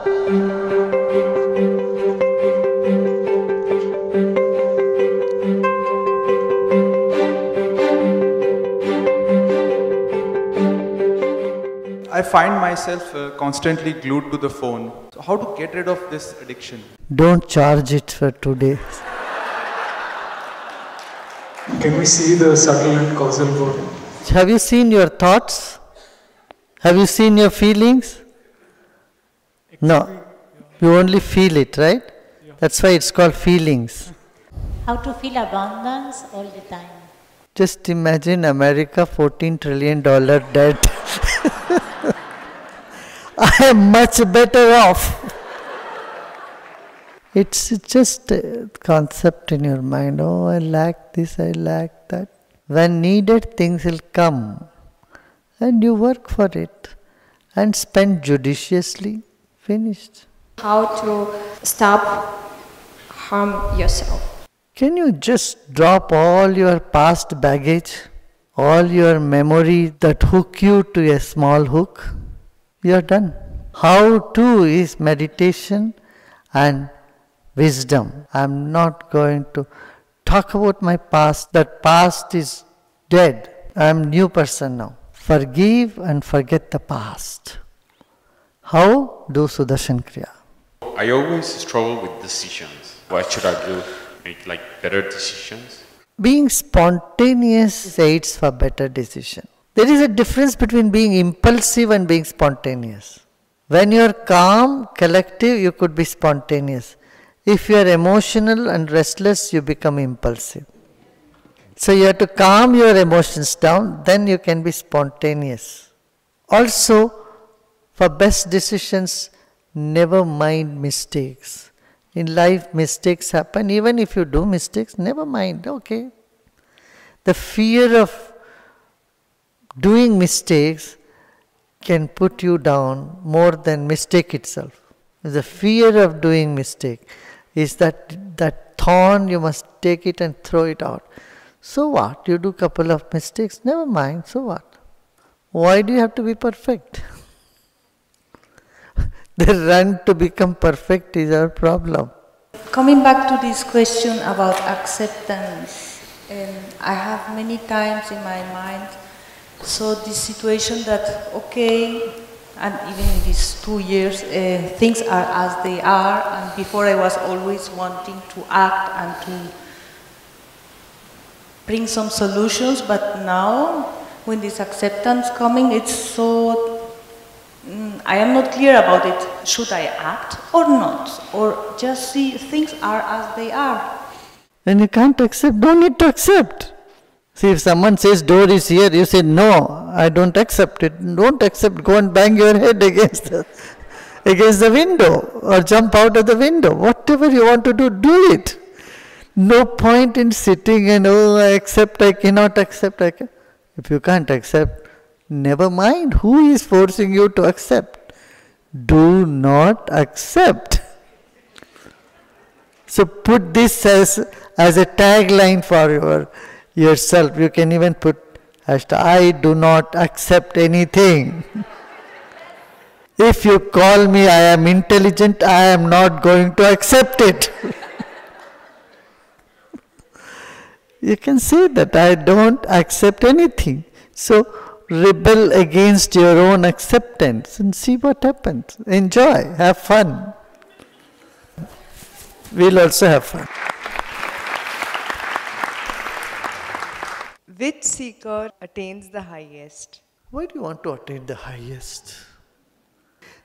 I find myself constantly glued to the phone. So how to get rid of this addiction? Don't charge it for today. Can we see the subtle and causal body? Have you seen your thoughts? Have you seen your feelings? No. You only feel it, right? That's why it's called feelings. How to feel abundance all the time. Just imagine America, $14 trillion debt. I am much better off. It's just a concept in your mind. Oh, I lack this, I lack that. When needed, things will come. And you work for it. And spend judiciously. Finished. How to stop harm yourself? Can you just drop all your past baggage, all your memory that hook you to a small hook? You are done. How to is meditation and wisdom. I am not going to talk about my past. That past is dead. I am a new person now. Forgive and forget the past. How? Do Sudarshan Kriya. I always struggle with decisions. What should I do? Make better decisions? Being spontaneous aids for better decision. There is a difference between being impulsive and being spontaneous. When you are calm, collective, you could be spontaneous. If you are emotional and restless, you become impulsive. So you have to calm your emotions down, then you can be spontaneous. Also, for best decisions, never mind mistakes. In life, mistakes happen. Even if you do mistakes, never mind, okay. The fear of doing mistakes can put you down more than mistake itself. The fear of doing mistake is that thorn, you must take it and throw it out. So what? You do a couple of mistakes, never mind, so what? Why do you have to be perfect? The run to become perfect is our problem. Coming back to this question about acceptance, I have many times in my mind so this situation that, okay, and even in these 2 years, things are as they are, and before I was always wanting to act and to bring some solutions, but now, when this acceptance coming, it's so, I am not clear about it. Should I act or not? Or just see things are as they are? When you can't accept, don't need to accept. See, if someone says door is here, you say, no, I don't accept it. Don't accept, go and bang your head against the window or jump out of the window. Whatever you want to do, do it. No point in sitting and, oh, I accept, I cannot accept. If you can't accept, never mind. Who is forcing you to accept? Do not accept. So put this as a tagline for yourself. You can even put hashtag, I do not accept anything. If you call me, I am intelligent, I am not going to accept it. You can say that I don't accept anything. So rebel against your own acceptance and see what happens. Enjoy, have fun. We'll also have fun. Which seeker attains the highest? Why do you want to attain the highest?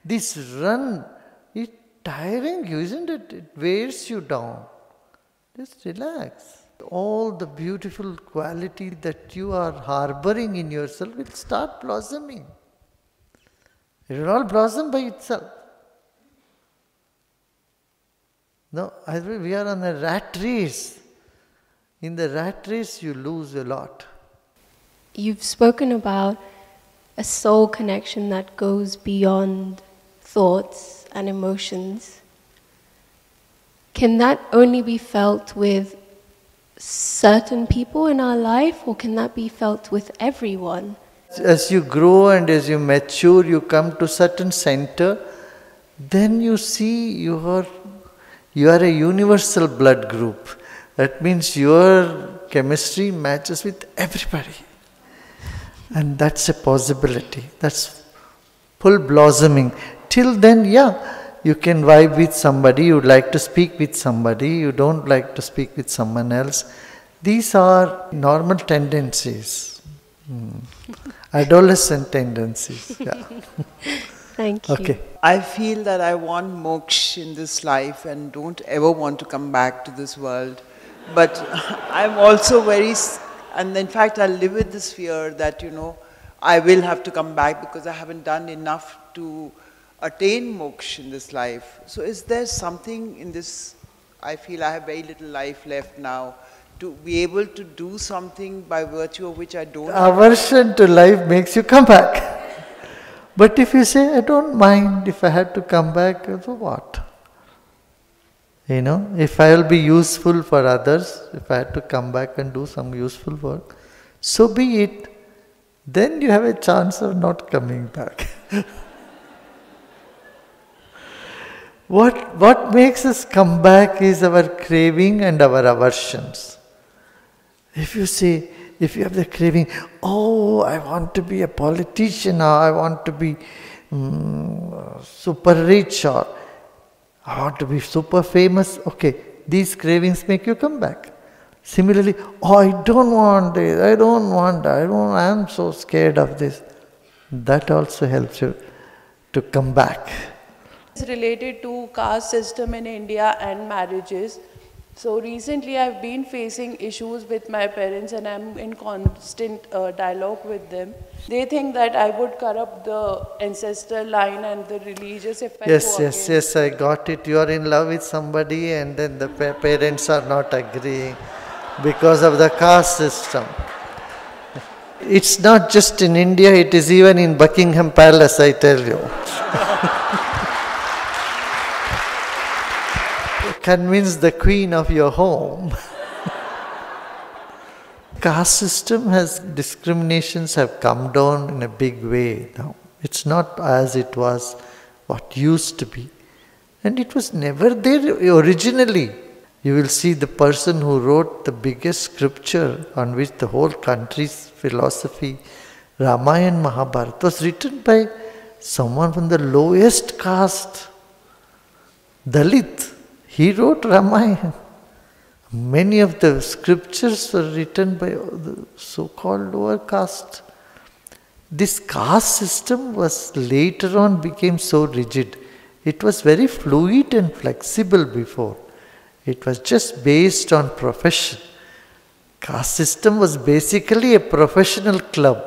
This run is tiring you, isn't it? It wears you down. Just relax. All the beautiful quality that you are harboring in yourself will start blossoming. It will all blossom by itself. No, we are on a rat race. In the rat race, you lose a lot. You've spoken about a soul connection that goes beyond thoughts and emotions. Can that only be felt with certain people in our life, or can that be felt with everyone? As you grow and as you mature, you come to certain center then you see you are a universal blood group. That means your chemistry matches with everybody. And that's a possibility. That's full blossoming. Till then, you can vibe with somebody, you would like to speak with somebody, you don't like to speak with someone else. These are normal tendencies. Adolescent tendencies. Yeah. Thank you. Okay. I feel that I want moksha in this life and don't ever want to come back to this world. But I'm also and in fact I live with this fear that, I will have to come back because I haven't done enough to attain moksha in this life. So is there something in this, I feel I have very little life left now, to be able to do something by virtue of which I don't... Aversion to life makes you come back. But if you say, I don't mind if I had to come back, so what? If I will be useful for others, if I had to come back and do some useful work, so be it. Then you have a chance of not coming back. What makes us come back is our craving and our aversions. If you have the craving, I want to be a politician, or I want to be super rich, or I want to be super famous, okay, these cravings make you come back. Similarly, I don't want this, I am so scared of this. That also helps you to come back. It's related to caste system in India and marriages. So recently I've been facing issues with my parents and I'm in constant dialogue with them. They think that I would corrupt the ancestral line and the religious if I go against. Yes, I got it. You are in love with somebody and then the parents are not agreeing because of the caste system. It's not just in India, it is even in Buckingham Palace, I tell you. Convince the queen of your home. Caste system discriminations have come down in a big way now. It's not as it was what used to be. And it was never there originally. You will see the person who wrote the biggest scripture on which the whole country's philosophy, Ramayana Mahabharata, was written by someone from the lowest caste, Dalit. He wrote Ramayana. Many of the scriptures were written by the so-called lower caste. This caste system was later on became so rigid. It was very fluid and flexible before. It was just based on profession. Caste system was basically a professional club,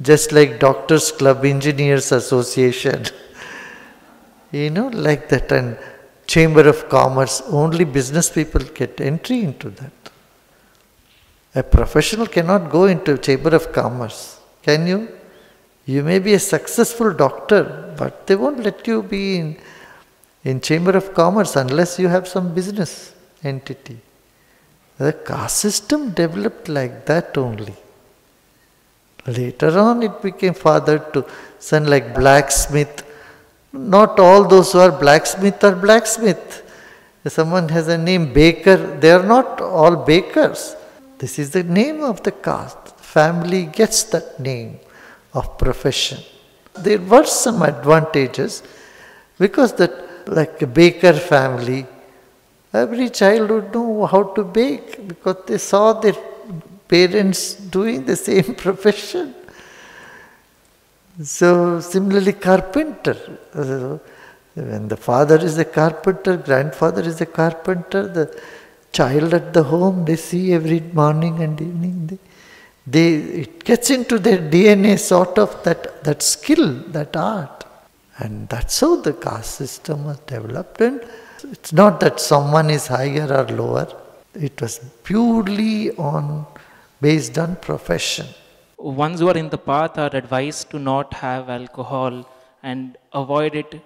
just like Doctors Club, Engineers Association. Like that. And Chamber of Commerce, only business people get entry into that. A professional cannot go into Chamber of Commerce, can you? You may be a successful doctor, but they won't let you be in Chamber of Commerce unless you have some business entity. The caste system developed like that only. Later on it became fathered to son, like blacksmith. Not all those who are blacksmith are blacksmith. If someone has a name baker, they are not all bakers. This is the name of the caste. Family gets that name of profession. There were some advantages because that, like a baker family, every child would know how to bake because they saw their parents doing the same profession. So similarly, carpenter. When the father is a carpenter, grandfather is a carpenter, the child at the home, they see every morning and evening. It gets into their DNA sort of that skill, that art. And that's how the caste system was developed. And it's not that someone is higher or lower. It was purely based on profession. Ones who are in the path are advised to not have alcohol and avoid it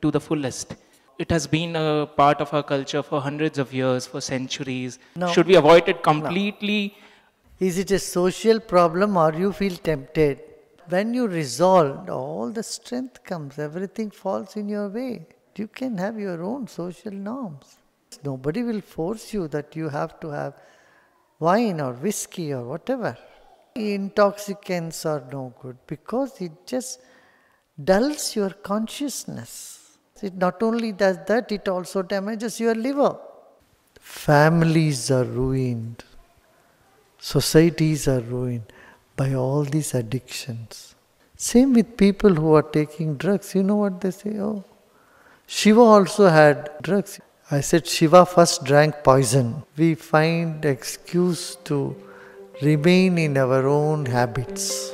to the fullest. It has been a part of our culture for hundreds of years, for centuries. No. Should we avoid it completely? No. Is it a social problem or you feel tempted? When you resolve, all the strength comes, everything falls in your way. You can have your own social norms. Nobody will force you that you have to have wine or whiskey or whatever. Intoxicants are no good because it just dulls your consciousness. It not only does that, it also damages your liver. Families are ruined. Societies are ruined by all these addictions. Same with people who are taking drugs. You know what they say? Oh, Shiva also had drugs. I said Shiva first drank poison. We find excuse to remain in our own habits.